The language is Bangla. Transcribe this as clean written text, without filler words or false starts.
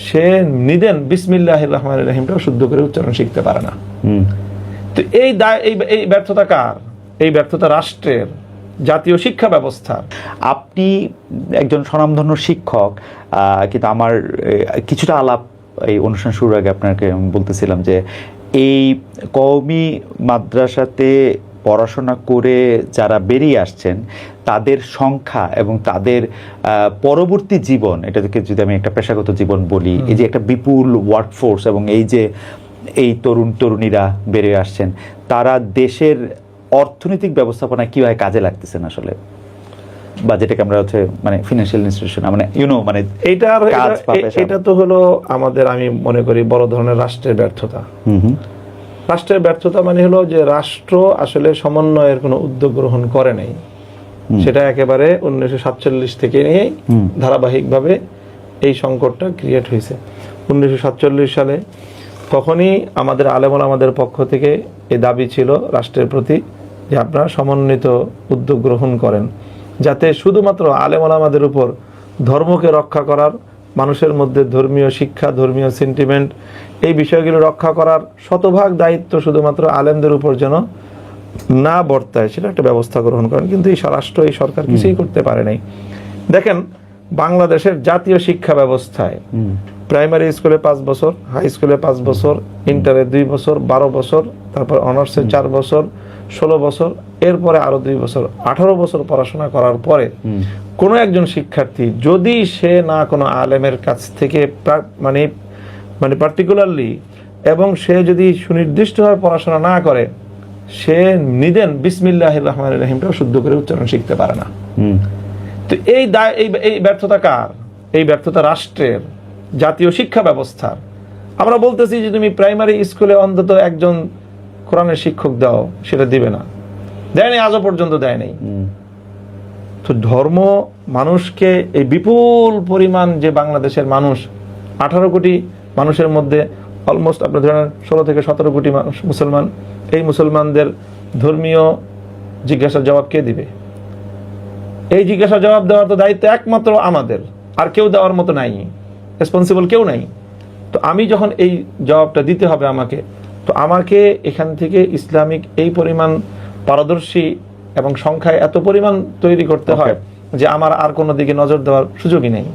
সে নিদেন বিসমিল্লাহির রহমানির রহিমটাও শুদ্ধ করে উচ্চারণ শিখতে পারে না। তো এই ব্যর্থতা কার? এই ব্যর্থতা রাষ্ট্রের, জাতীয় শিক্ষা ব্যবস্থার। আপনি একজন স্বনামধন্য শিক্ষক, কিন্তু আমার কিছুটা আলাপ এই অনুষ্ঠান শুরুর আগে আপনাকে আমি বলতেছিলাম যে এই কওমি মাদ্রাসাতে পড়াশোনা করে যারা বেরিয়ে আসছেন তাদের সংখ্যা এবং তাদের পরবর্তী জীবন, এটা থেকে যদি আমি একটা পেশাগত জীবন বলি, এই যে একটা বিপুল ওয়ার্কফোর্স এবং এই যে এই তরুণীরা বেরিয়ে আসছেন, তারা দেশের অর্থনৈতিক ব্যবস্থাপনায় কিভাবে কাজে লাগতেছেন আসলে, বা যেটাকে আমরা হচ্ছে মানে ফিনান্সিয়াল ইনস্টিটিউশন মানে মানে এটা তো হলো আমাদের, আমি মনে করি বড় ধরনের রাষ্ট্রের ব্যর্থতা। রাষ্ট্রের ব্যর্থতা মানে হলো যে রাষ্ট্র আসলে সমন্বয়ের কোনো উদ্যোগ গ্রহণ করে নাই। সেটা একেবারে 1947 থেকে নিয়ে ধারাবাহিকভাবে এই সংকটটা ক্রিয়েট হয়েছে। 1947 সালে তখনই আমাদের আলেমুলামাদের পক্ষ থেকে এই দাবি ছিল রাষ্ট্রের প্রতি যে আপনারা সমন্বিত উদ্যোগ গ্রহণ করেন, যাতে শুধুমাত্র আলেমুলামাদের উপর ধর্মকে রক্ষা করার, মানুষের মধ্যে ধর্মীয় শিক্ষা, ধর্মীয় সেন্টিমেন্ট, এই বিষয়গুলো রক্ষা করার শতভাগ দায়িত্ব শুধুমাত্র আলেমদের উপর যেন না বর্তায়, সেটা একটা ব্যবস্থা গ্রহণ করেন। কিন্তু এই রাষ্ট্র, এই সরকার কিছুই করতে পারে নাই। দেখেন বাংলাদেশের জাতীয় শিক্ষা ব্যবস্থায় প্রাইমারি স্কুলে 5 বছর, হাই স্কুলে 5 বছর, ইন্টারে 2 বছর, 12 বছর, তারপর অনার্সে 4 বছর, 16 বছর, এরপরে আরো 2 বছর, 18 বছর পড়াশোনা করার পরে কোনো একজন শিক্ষার্থী যদি সে না কোনো আলেমের কাছ থেকে মানে পার্টিকুলারলি, এবং সে যদি সুনির্দিষ্টভাবে পড়াশোনা না করে, সে নিদেন বিসমিল্লাহির রহমানির রহিমটাও শুদ্ধ করে উচ্চারণ শিখতে পারে না। তো এই ব্যর্থতা কার? এই ব্যর্থতা রাষ্ট্রের, জাতীয় শিক্ষা ব্যবস্থার। আমরা বলতেছি যে তুমি প্রাইমারি স্কুলে অন্তত একজন কোরআনের শিক্ষক দাও, সেটা দিবে না, দেয়নি, আজও পর্যন্ত দেয়নি। তো ধর্ম মানুষকে, এই বিপুল পরিমাণ যে বাংলাদেশের মানুষ, 18 কোটি মানুষের মধ্যে অলমোস্ট আপনার ধরেন 16 থেকে 17 কোটি মানুষ মুসলমান, এই মুসলমানদের ধর্মীয় জিজ্ঞাসার জবাব কে দিবে? এই জিজ্ঞাসার জবাব দেওয়ার তো দায়িত্ব একমাত্র আমাদের, আর কেউ দেওয়ার মতো নাই, রেসপন্সিবল কেউ নাই। তো আমি যখন এই জবাবটা দিতে হবে আমাকে, তো আমাকে এখান থেকে ইসলামিক এই পরিমাণ পারদর্শী এবং সংখ্যায় এত পরিমাণ তৈরি করতে হয় যে আমার আর কোনো দিকে নজর দেওয়ার সুযোগই নেই।